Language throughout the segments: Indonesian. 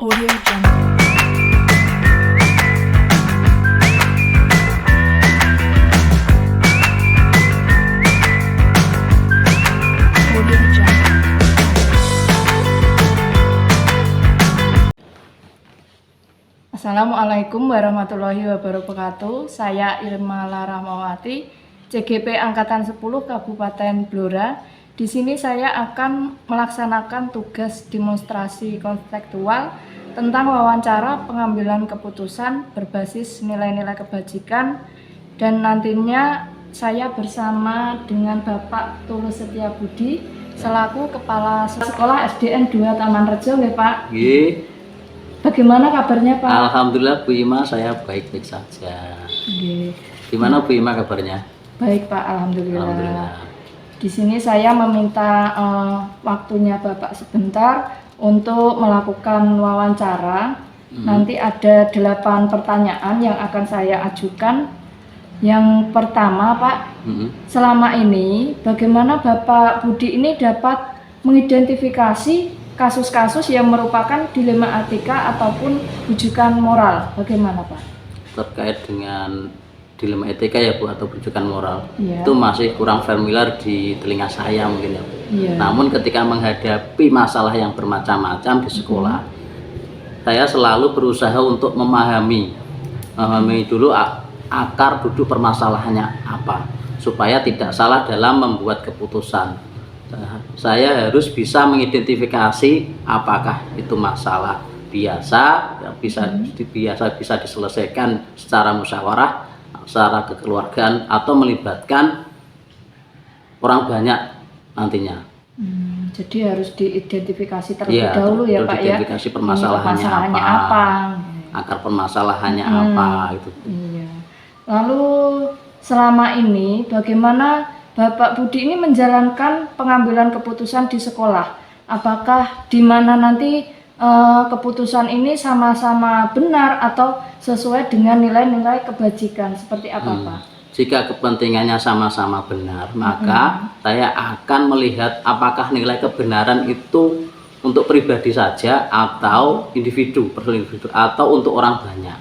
Audio Jungle. Audio Jungle. Assalamualaikum warahmatullahi wabarakatuh. Saya Irma Larahmawati, CGP Angkatan 10 Kabupaten Blora. Di sini saya akan melaksanakan tugas demonstrasi konseptual tentang wawancara pengambilan keputusan berbasis nilai-nilai kebajikan, dan nantinya saya bersama dengan Bapak Tulus Setiabudi selaku Kepala Sekolah SDN 2 Taman Rejo, ya Pak. Nggih. Bagaimana kabarnya Pak? Alhamdulillah Bu Ima, saya baik-baik saja. Nggih. Gimana Bu Ima kabarnya? Baik Pak, alhamdulillah. Alhamdulillah. Di sini saya meminta waktunya Bapak sebentar untuk melakukan wawancara. Nanti ada 8 pertanyaan yang akan saya ajukan. Yang pertama Pak, selama ini bagaimana Bapak Budi ini dapat mengidentifikasi kasus-kasus yang merupakan dilema etika ataupun rujukan moral? Bagaimana Pak? Terkait dengan dilema etika ya Bu, atau rujukan moral, Iya. itu masih kurang familiar di telinga saya mungkin ya Bu. Iya. Namun ketika menghadapi masalah yang bermacam-macam di sekolah, saya selalu berusaha untuk memahami dulu akar duduk permasalahannya apa, supaya tidak salah dalam membuat keputusan. Saya harus bisa mengidentifikasi apakah itu masalah biasa, yang bisa diselesaikan secara musyawarah, secara kekeluargaan, atau melibatkan orang banyak nantinya. Jadi harus diidentifikasi terlebih Iya, dahulu ya Pak ya. identifikasi permasalahannya apa? Akar permasalahannya apa itu. Iya. Lalu selama ini bagaimana Bapak Budi ini menjalankan pengambilan keputusan di sekolah? Apakah di mana nanti keputusan ini sama-sama benar atau sesuai dengan nilai-nilai kebajikan? Seperti apa Pak? Jika kepentingannya sama-sama benar, maka saya akan melihat apakah nilai kebenaran itu untuk pribadi saja atau individu, atau untuk orang banyak.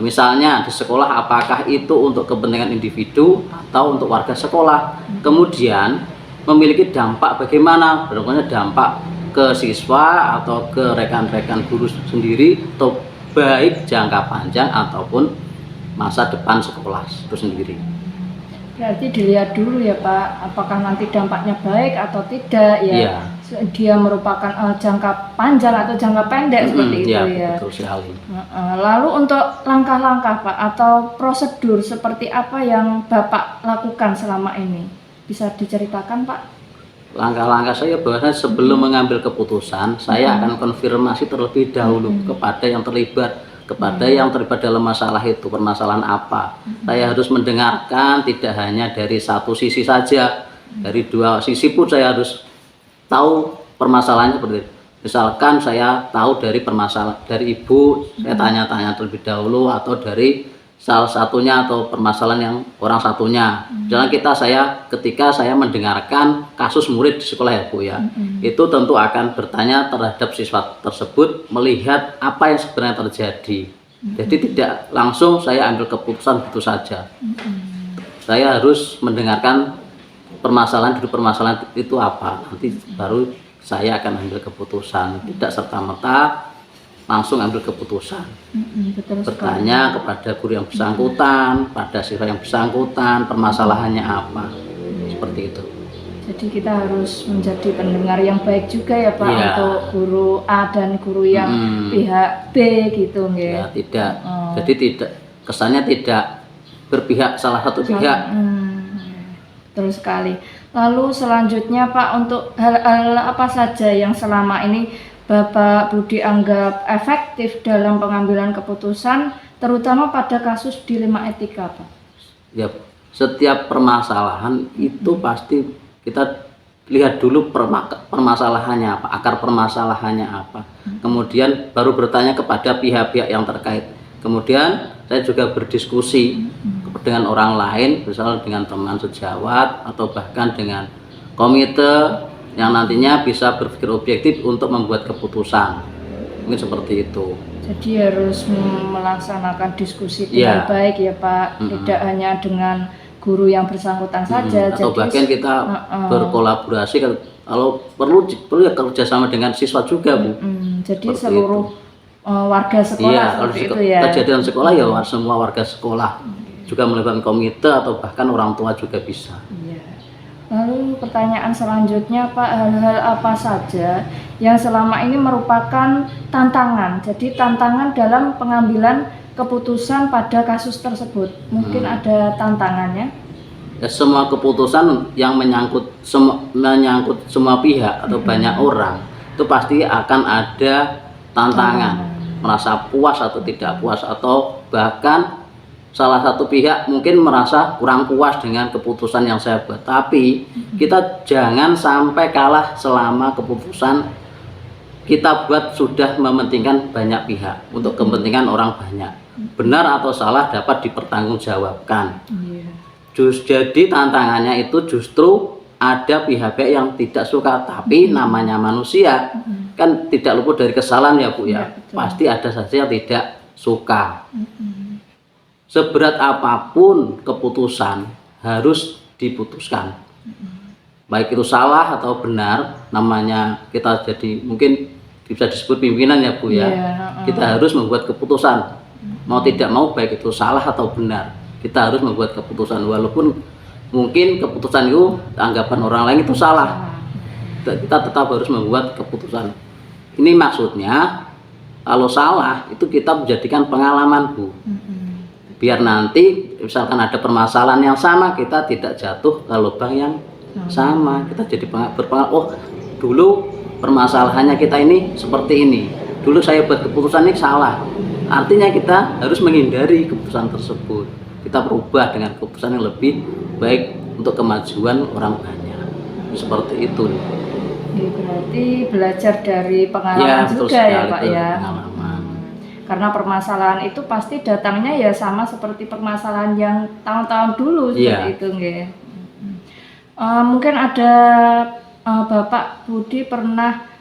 Misalnya di sekolah, apakah itu untuk kepentingan individu atau untuk warga sekolah. Kemudian memiliki dampak bagaimana, berikutnya dampak ke siswa atau ke rekan-rekan guru sendiri, atau baik jangka panjang ataupun masa depan sekolah itu sendiri. Berarti dilihat dulu ya Pak, apakah nanti dampaknya baik atau tidak ya. Iya. Dia merupakan jangka panjang atau jangka pendek seperti itu ya. Betul sekali. Lalu untuk langkah-langkah Pak atau prosedur seperti apa yang Bapak lakukan selama ini? Bisa diceritakan Pak? Langkah-langkah saya bahwasanya sebelum mengambil keputusan, saya akan konfirmasi terlebih dahulu kepada yang terlibat, dalam masalah itu, permasalahan apa. Saya harus mendengarkan tidak hanya dari satu sisi saja, dari dua sisi pun saya harus tahu permasalahannya seperti itu. Misalkan saya tahu dari permasalahan dari ibu, saya tanya-tanya terlebih dahulu, atau dari salah satunya atau permasalahan yang orang satunya. Jangan ketika saya mendengarkan kasus murid di sekolah ya Bu ya, itu tentu akan bertanya terhadap siswa tersebut, melihat apa yang sebenarnya terjadi. Jadi tidak langsung saya ambil keputusan begitu saja. Saya harus mendengarkan permasalahan itu apa, nanti baru saya akan ambil keputusan, tidak serta-merta langsung ambil keputusan. Bertanya kepada guru yang bersangkutan, pada siswa yang bersangkutan, permasalahannya apa, seperti itu. Jadi kita harus menjadi pendengar yang baik juga ya Pak, Iya. untuk guru A dan guru yang pihak B gitu nggih. Ya, tidak. Jadi kesannya tidak berpihak salah satu pihak. Betul sekali. Lalu selanjutnya Pak, untuk hal-hal apa saja yang selama ini Bapak Budi anggap efektif dalam pengambilan keputusan, terutama pada kasus dilema etika Pak? Ya, setiap permasalahan itu pasti kita lihat dulu permasalahannya apa, akar permasalahannya apa. Kemudian baru bertanya kepada pihak-pihak yang terkait. Kemudian saya juga berdiskusi dengan orang lain, misalnya dengan teman sejawat atau bahkan dengan komite yang nantinya bisa berpikir objektif untuk membuat keputusan. Mungkin seperti itu. Jadi harus melaksanakan diskusi Iya. dengan baik ya Pak, tidak hanya dengan guru yang bersangkutan saja. Atau Jadi bahkan kita berkolaborasi kalau perlu ya kerjasama dengan siswa juga Bu. jadi Seperti seluruh warga sekolah Iya, kalau seperti itu ya. kejadian sekolah ya semua warga sekolah juga melibatkan komite atau bahkan orang tua juga bisa. Iya. Lalu pertanyaan selanjutnya Pak, hal-hal apa saja yang selama ini merupakan tantangan? Jadi tantangan dalam pengambilan keputusan pada kasus tersebut. Mungkin ada tantangannya? Ya, semua keputusan yang menyangkut semua pihak atau banyak orang itu pasti akan ada tantangan, merasa puas atau tidak puas, atau bahkan salah satu pihak mungkin merasa kurang puas dengan keputusan yang saya buat. Tapi kita jangan sampai kalah selama keputusan kita buat sudah mementingkan banyak pihak untuk kepentingan orang banyak. Benar atau salah dapat dipertanggungjawabkan. Jadi tantangannya itu justru ada pihak-pihak yang tidak suka, tapi namanya manusia kan tidak luput dari kesalahan ya Bu ya. Pasti ada saja yang tidak suka. Seberat apapun keputusan harus diputuskan. Baik itu salah atau benar, namanya kita jadi mungkin bisa disebut pimpinan ya Bu ya. Kita harus membuat keputusan. Mau tidak mau baik itu salah atau benar, kita harus membuat keputusan walaupun mungkin keputusan itu anggapan orang lain itu salah. Kita tetap harus membuat keputusan. Ini maksudnya kalau salah itu kita menjadikan pengalaman Bu. Biar nanti misalkan ada permasalahan yang sama kita tidak jatuh ke lubang yang sama. Kita jadi berpengalaman, oh dulu permasalahannya kita ini seperti ini, dulu saya buat keputusan ini salah. Artinya kita harus menghindari keputusan tersebut, kita berubah dengan keputusan yang lebih baik untuk kemajuan orang banyak. Seperti itu. Berarti belajar dari pengalaman Ya, juga ya Pak ya. Pengalaman. Karena permasalahan itu pasti datangnya ya sama seperti permasalahan yang tahun-tahun dulu seperti itu nggih. Mungkin ada Bapak Budi pernah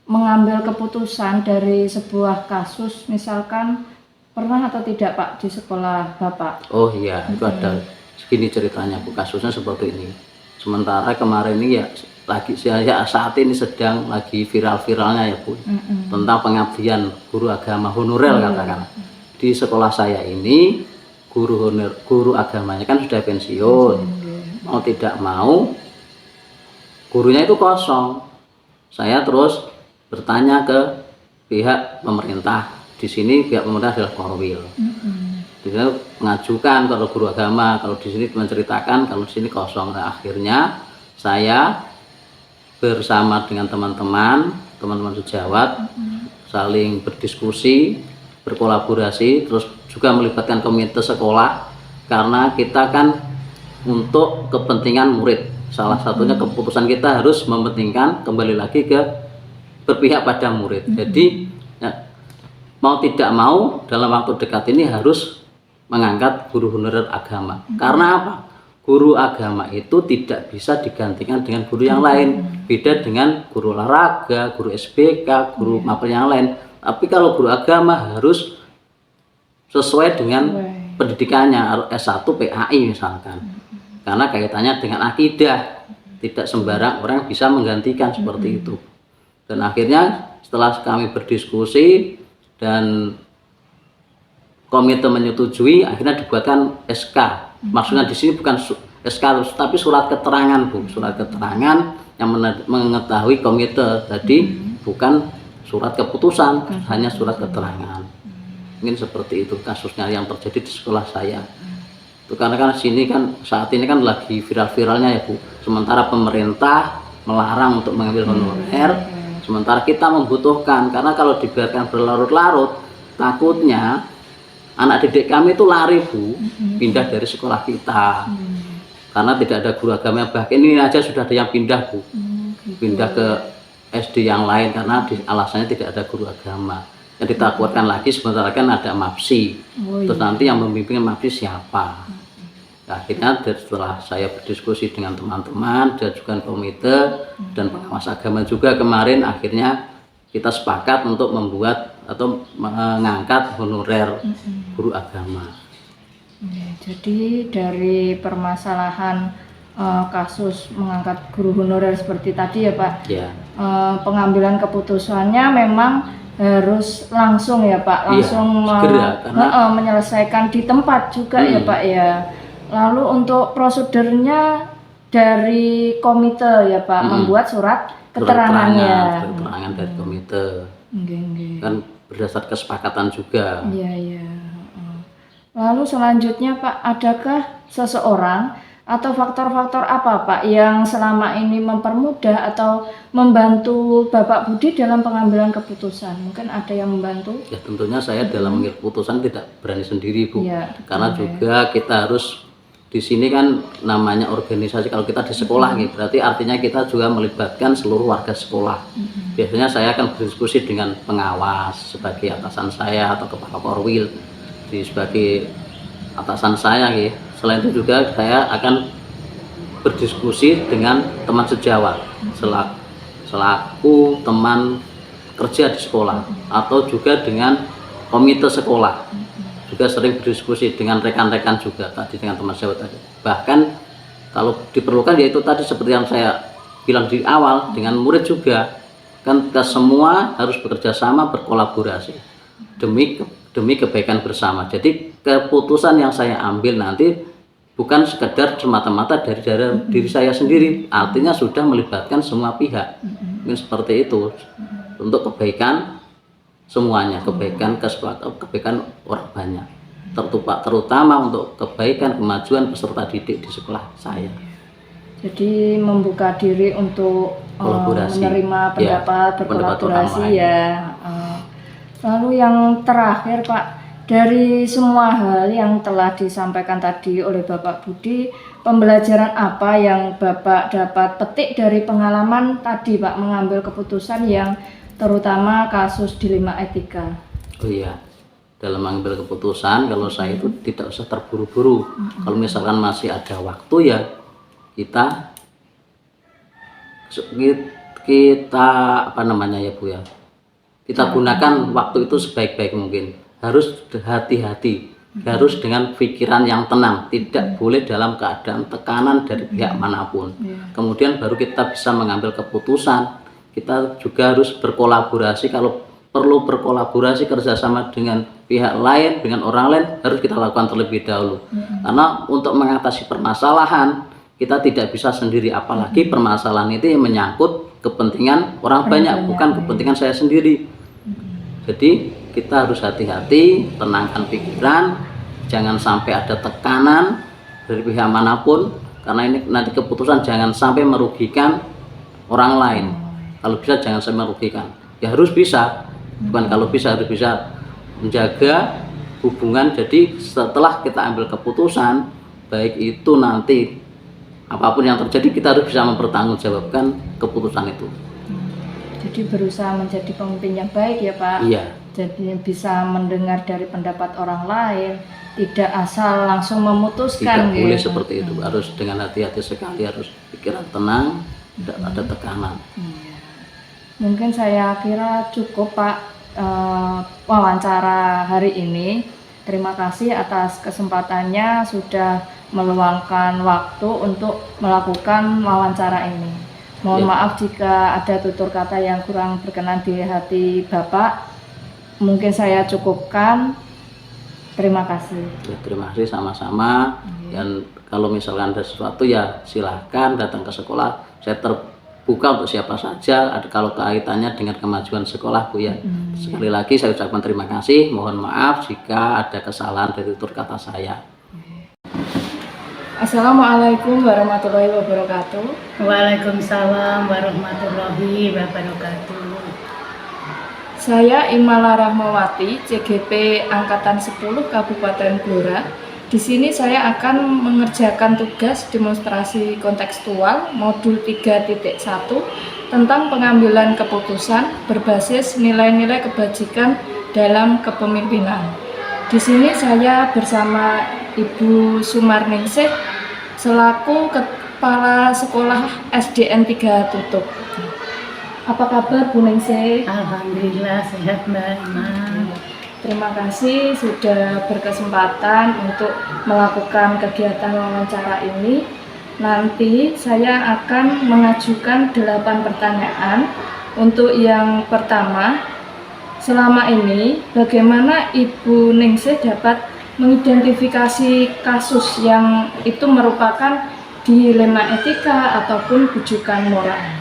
mengambil keputusan dari sebuah kasus, misalkan pernah atau tidak Pak di sekolah Bapak? Oh iya, itu ada segini ceritanya Bu, kasusnya seperti ini. Sementara kemarin ini ya lagi saya saat ini sedang lagi viral-viralnya ya Bu, tentang pengabdian guru agama honorer katakan. Di sekolah saya ini guru agamanya kan sudah pensiun, mau tidak mau gurunya itu kosong. Saya terus bertanya ke pihak pemerintah. Di sini pihak pemerintah adalah Korwil. Di sini mengajukan kalau guru agama, kalau di sini menceritakan kalau di sini kosong. Nah, akhirnya saya bersama dengan teman-teman sejawat saling berdiskusi, berkolaborasi, terus juga melibatkan komite sekolah karena kita kan untuk kepentingan murid. Salah satunya keputusan kita harus mementingkan kembali lagi ke berpihak pada murid. Jadi ya, mau tidak mau dalam waktu dekat ini harus mengangkat guru honorer agama. Karena apa? Guru agama itu tidak bisa digantikan dengan guru yang lain. Beda dengan guru olahraga, guru SBK, guru mapel yang lain. Tapi kalau guru agama harus sesuai dengan pendidikannya, S1 PAI misalkan. Karena kaitannya dengan akidah. Tidak sembarang orang bisa menggantikan seperti itu. Dan akhirnya setelah kami berdiskusi dan komite menyetujui, akhirnya dibuatkan SK. Maksudnya di sini bukan SK tapi surat keterangan Bu, surat keterangan yang mengetahui komite tadi, bukan surat keputusan, hanya surat keterangan. Mungkin seperti itu kasusnya yang terjadi di sekolah saya. Itu karena kan sini kan saat ini kan lagi viral-viralnya ya Bu. Sementara pemerintah melarang untuk mengambil honorer, sementara kita membutuhkan, karena kalau dibiarkan berlarut-larut takutnya anak didik kami itu lari Bu, pindah dari sekolah kita. Karena tidak ada guru agama, bahkan ini aja sudah ada yang pindah Bu, pindah ke SD yang lain karena alasannya tidak ada guru agama. Yang ditakutkan lagi sebentar kan ada MAPSI, terus nanti yang membimbing MAPSI siapa? Nah, akhirnya setelah saya berdiskusi dengan teman-teman dan juga komite dan pengawas agama juga kemarin, akhirnya kita sepakat untuk membuat atau mengangkat honorer guru agama. Jadi dari permasalahan kasus mengangkat guru honorer seperti tadi ya Pak, Ya, pengambilan keputusannya memang harus langsung ya Pak, Iya, langsung segera, karena- menyelesaikan di tempat juga ya Pak ya. Lalu untuk prosedurnya dari komite ya Pak, membuat surat keterangannya. keterangan dari komite Nggih. kan berdasar kesepakatan juga. Iya. Lalu selanjutnya Pak, adakah seseorang atau faktor-faktor apa Pak yang selama ini mempermudah atau membantu Bapak Budi dalam pengambilan keputusan? Mungkin ada yang membantu? Ya tentunya saya dalam mengambil keputusan tidak berani sendiri Bu, Iya, karena juga kita harus di sini kan namanya organisasi. Kalau kita di sekolah gitu, berarti artinya kita juga melibatkan seluruh warga sekolah. Biasanya saya akan berdiskusi dengan pengawas sebagai atasan saya atau kepala korwil sebagai atasan saya gitu. Selain itu juga saya akan berdiskusi dengan teman sejawat selaku teman kerja di sekolah atau juga dengan komite sekolah. Juga sering berdiskusi dengan rekan-rekan juga tadi, dengan teman sejawat tadi. Bahkan kalau diperlukan yaitu tadi seperti yang saya bilang di awal, dengan murid juga kan kita semua harus bekerja sama, berkolaborasi demi kebaikan bersama. Jadi keputusan yang saya ambil nanti bukan sekedar semata-mata dari diri saya sendiri, artinya sudah melibatkan semua pihak. Mungkin seperti itu untuk kebaikan semuanya, kebaikan orang banyak, terutama untuk kebaikan kemajuan peserta didik di sekolah saya. Jadi membuka diri untuk Kolaborasi. menerima Ya, pendapat, pendapat berkolaborasi orang lain. ya. Lalu yang terakhir Pak, dari semua hal yang telah disampaikan tadi oleh Bapak Budi, pembelajaran apa yang Bapak dapat petik dari pengalaman tadi Pak mengambil keputusan yang terutama kasus dilema etika? Oh iya, dalam mengambil keputusan kalau saya itu tidak usah terburu-buru. Kalau misalkan masih ada waktu ya kita apa namanya ya Bu ya, kita gunakan waktu itu sebaik-baik mungkin. Harus hati-hati, harus dengan pikiran yang tenang, tidak boleh dalam keadaan tekanan dari pihak manapun. Kemudian baru kita bisa mengambil keputusan. Kita juga harus berkolaborasi, kalau perlu berkolaborasi kerjasama dengan pihak lain, dengan orang lain harus kita lakukan terlebih dahulu. Karena untuk mengatasi permasalahan kita tidak bisa sendiri, apalagi permasalahan itu yang menyangkut kepentingan orang banyak, bukan kepentingan saya sendiri. Jadi kita harus hati-hati, tenangkan pikiran, jangan sampai ada tekanan dari pihak manapun, karena ini nanti keputusan jangan sampai merugikan orang lain. Kalau bisa jangan sampai merugikan. Ya harus bisa, bukan kalau bisa, harus bisa menjaga hubungan. Jadi setelah kita ambil keputusan, baik itu nanti apapun yang terjadi, kita harus bisa mempertanggungjawabkan keputusan itu. Jadi berusaha menjadi pemimpin yang baik ya Pak. Iya. Jadi bisa mendengar dari pendapat orang lain, tidak asal langsung memutuskan. Tidak boleh gitu. seperti itu, harus dengan hati-hati sekali, harus pikiran tenang, tidak ada tekanan. Mungkin saya kira cukup Pak wawancara hari ini. Terima kasih atas kesempatannya sudah meluangkan waktu untuk melakukan wawancara ini. Mohon maaf jika ada tutur kata yang kurang berkenan di hati Bapak. Mungkin saya cukupkan. Terima kasih. Ya, terima kasih sama-sama. Dan kalau misalkan ada sesuatu ya silahkan datang ke sekolah. Saya terbuka untuk siapa saja. Kalau kaitannya dengan kemajuan sekolah Bu ya. Sekali lagi saya ucapkan terima kasih. Mohon maaf jika ada kesalahan dari tutur kata saya. Assalamualaikum warahmatullahi wabarakatuh. Waalaikumsalam warahmatullahi wabarakatuh. Saya Imala Rahmawati, CGP Angkatan 10 Kabupaten Blora. Di sini saya akan mengerjakan tugas demonstrasi kontekstual modul 3.1 tentang pengambilan keputusan berbasis nilai-nilai kebajikan dalam kepemimpinan. Di sini saya bersama Ibu Sumarningsih selaku Kepala Sekolah SDN 3 Tutup. Apa kabar Bu Ningsih? Alhamdulillah sehat Mbak Ima. Terima kasih sudah berkesempatan untuk melakukan kegiatan wawancara ini. Nanti saya akan mengajukan 8 pertanyaan. Untuk yang pertama, selama ini bagaimana Ibu Ningsih dapat mengidentifikasi kasus yang itu merupakan dilema etika ataupun bujukan moral?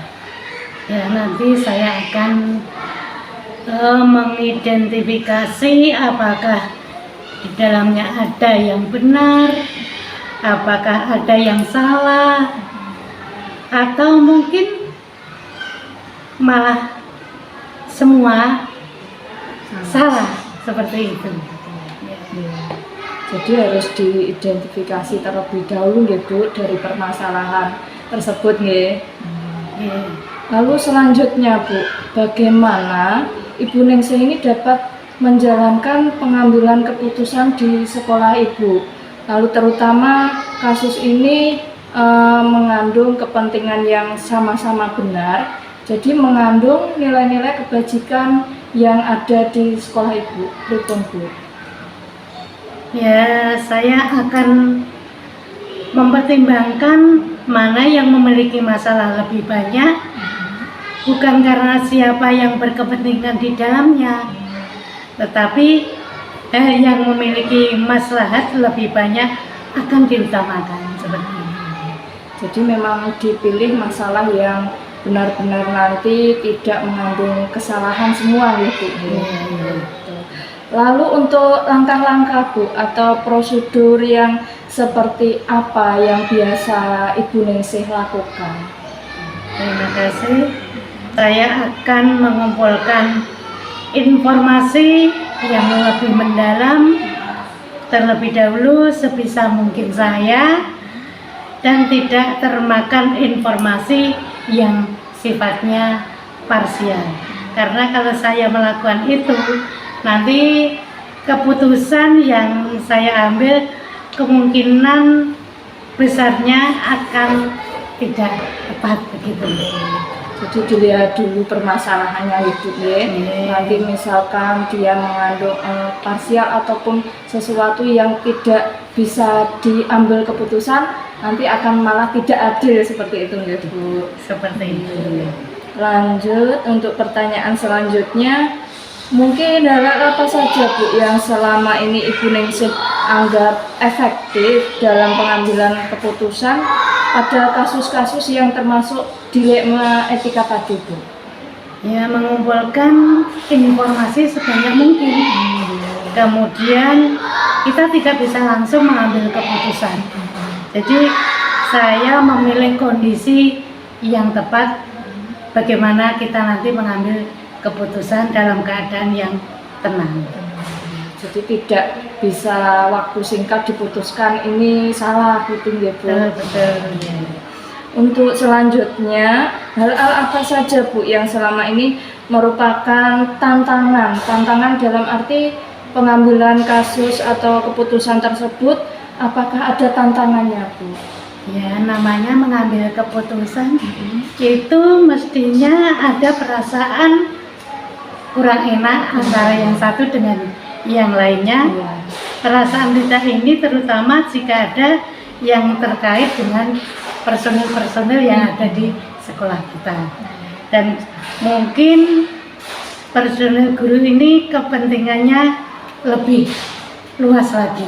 Ya, nanti saya akan mengidentifikasi apakah di dalamnya ada yang benar, apakah ada yang salah, atau mungkin malah semua salah seperti itu. Jadi harus diidentifikasi terlebih dahulu ya Bu dari permasalahan tersebut ya. Lalu selanjutnya Bu, bagaimana Ibu Ningsih ini dapat menjalankan pengambilan keputusan di sekolah Ibu? Lalu terutama kasus ini mengandung kepentingan yang sama-sama benar, jadi mengandung nilai-nilai kebajikan yang ada di sekolah Ibu. Pripun Bu? Ya, saya akan mempertimbangkan mana yang memiliki masalah lebih banyak, bukan karena siapa yang berkepentingan di dalamnya, tetapi yang memiliki maslahat lebih banyak akan diutamakan seperti itu. Jadi memang dipilih masalah yang benar-benar nanti tidak mengandung kesalahan semua ya Bu. Lalu untuk langkah-langkah Bu atau prosedur yang seperti apa yang biasa Ibu Ningsih lakukan? Terima kasih. Saya akan mengumpulkan informasi yang lebih mendalam terlebih dahulu sebisa mungkin saya, dan tidak termakan informasi yang sifatnya parsial. Karena kalau saya melakukan itu, nanti keputusan yang saya ambil kemungkinan besarnya akan tidak tepat begitu. Jadi dilihat dulu permasalahannya itu ya. Nanti misalkan dia mengandung parsial ataupun sesuatu yang tidak bisa diambil keputusan, nanti akan malah tidak adil seperti itu ya Bu. Seperti itu. Lanjut untuk pertanyaan selanjutnya, mungkin hal apa saja Bu yang selama ini Ibu Ningsih anggap efektif dalam pengambilan keputusan pada kasus-kasus yang termasuk dilema etika tadi Bu? Ya, mengumpulkan informasi sebanyak mungkin. Kemudian kita tidak bisa langsung mengambil keputusan. Jadi saya memilih kondisi yang tepat bagaimana kita nanti mengambil keputusan dalam keadaan yang tenang. Jadi tidak bisa waktu singkat diputuskan ini salah gitu ya Bu. Betul. Untuk selanjutnya, hal-hal apa saja Bu yang selama ini merupakan tantangan dalam arti pengambilan kasus atau keputusan tersebut, apakah ada tantangannya Bu? Ya, namanya mengambil keputusan itu mestinya ada perasaan kurang enak antara yang satu dengan yang lainnya. Perasaan kita ini terutama jika ada yang terkait dengan personil-personil yang ada di sekolah kita, dan mungkin personil guru ini kepentingannya lebih luas lagi.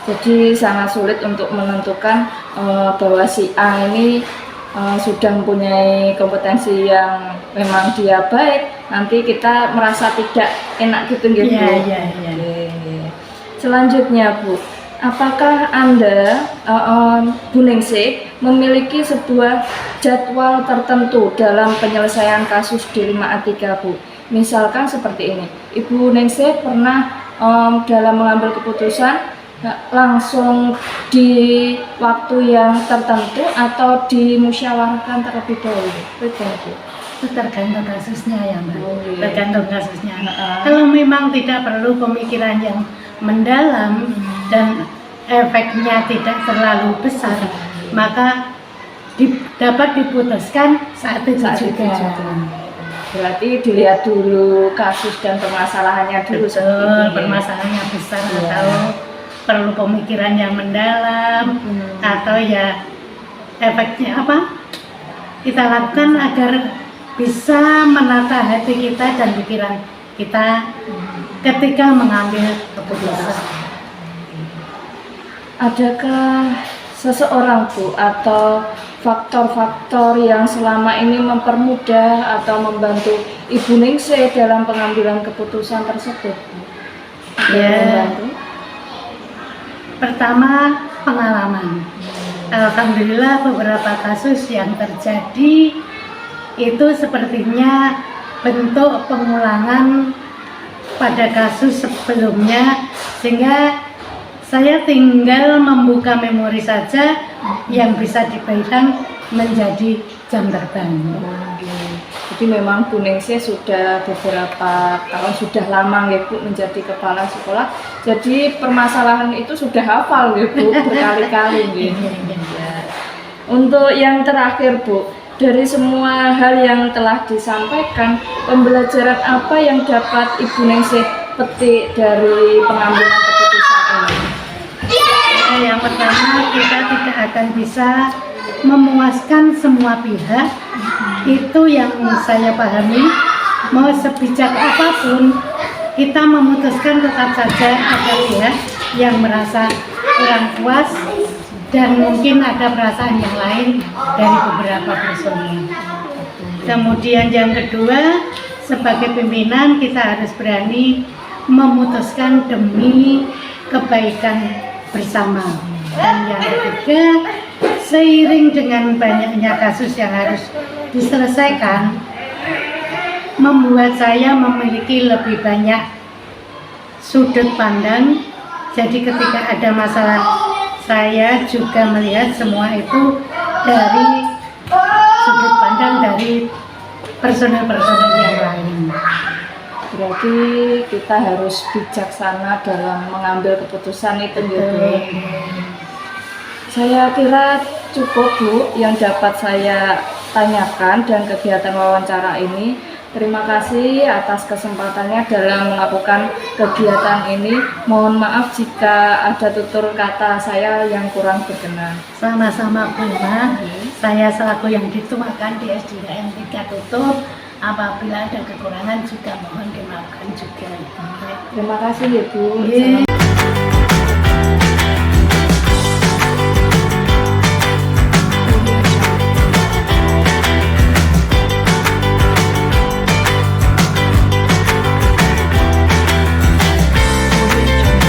Jadi sangat sulit untuk menentukan bahwa si A ini sudah mempunyai kompetensi yang memang dia baik, nanti kita merasa tidak enak gitu Bu. Iya. Selanjutnya Bu, apakah Anda Bu Ningsih memiliki sebuah jadwal tertentu dalam penyelesaian kasus dilema etika Bu? Misalkan seperti ini, Ibu Ningsih pernah dalam mengambil keputusan langsung di waktu yang tertentu atau dimusyawarahkan terlebih dahulu? Itu tergantung kasusnya ya Mbak. Iya. Tergantung kasusnya. Kalau memang tidak perlu pemikiran yang mendalam dan efeknya tidak terlalu besar, maka dapat diputuskan saat itu Saat itu juga. juga. Berarti dilihat dulu kasus dan permasalahannya dulu seperti itu Betul, ya. permasalahannya besar Iya. atau perlu pemikiran yang mendalam atau ya efeknya apa kita lakukan agar bisa menata hati kita dan pikiran kita ketika mengambil keputusan. Adakah seseorang Bu atau faktor-faktor yang selama ini mempermudah atau membantu Ibu Ningsih dalam pengambilan keputusan tersebut? Ada yang Ya. membantu? Pertama, pengalaman. Alhamdulillah beberapa kasus yang terjadi itu sepertinya bentuk pengulangan pada kasus sebelumnya, sehingga saya tinggal membuka memori saja yang bisa dipegang menjadi jam terbang. Jadi memang Bu Ningsih sudah beberapa tahun, sudah lama ya Bu menjadi kepala sekolah. Jadi permasalahan itu sudah hafal ya Bu berkali-kali gitu. Untuk yang terakhir Bu, dari semua hal yang telah disampaikan, pembelajaran apa yang dapat Ibu Ningsih petik dari pengambilan keputusan ini? Yang pertama, kita tidak akan bisa memuaskan semua pihak. Itu yang saya pahami. Mau sebijak apapun, kita memutuskan tetap saja ada pihak yang merasa kurang puas dan mungkin ada perasaan yang lain dari beberapa personil. Kemudian yang kedua, sebagai pimpinan kita harus berani memutuskan demi kebaikan bersama. Dan yang ketiga, seiring dengan banyaknya kasus yang harus diselesaikan, membuat saya memiliki lebih banyak sudut pandang. Jadi ketika ada masalah, saya juga melihat semua itu dari sudut pandang dari personel-personel yang lain. Berarti kita harus bijaksana dalam mengambil keputusan itu gitu. Saya kira cukup Bu yang dapat saya tanyakan dan kegiatan wawancara ini. Terima kasih atas kesempatannya dalam melakukan kegiatan ini. Mohon maaf jika ada tutur kata saya yang kurang berkenan. Sama-sama Bu Ma, saya selaku yang dituakan di SDN 3 Tutup, apabila ada kekurangan juga mohon dimaafkan juga. Terima kasih ya Bu. Ye.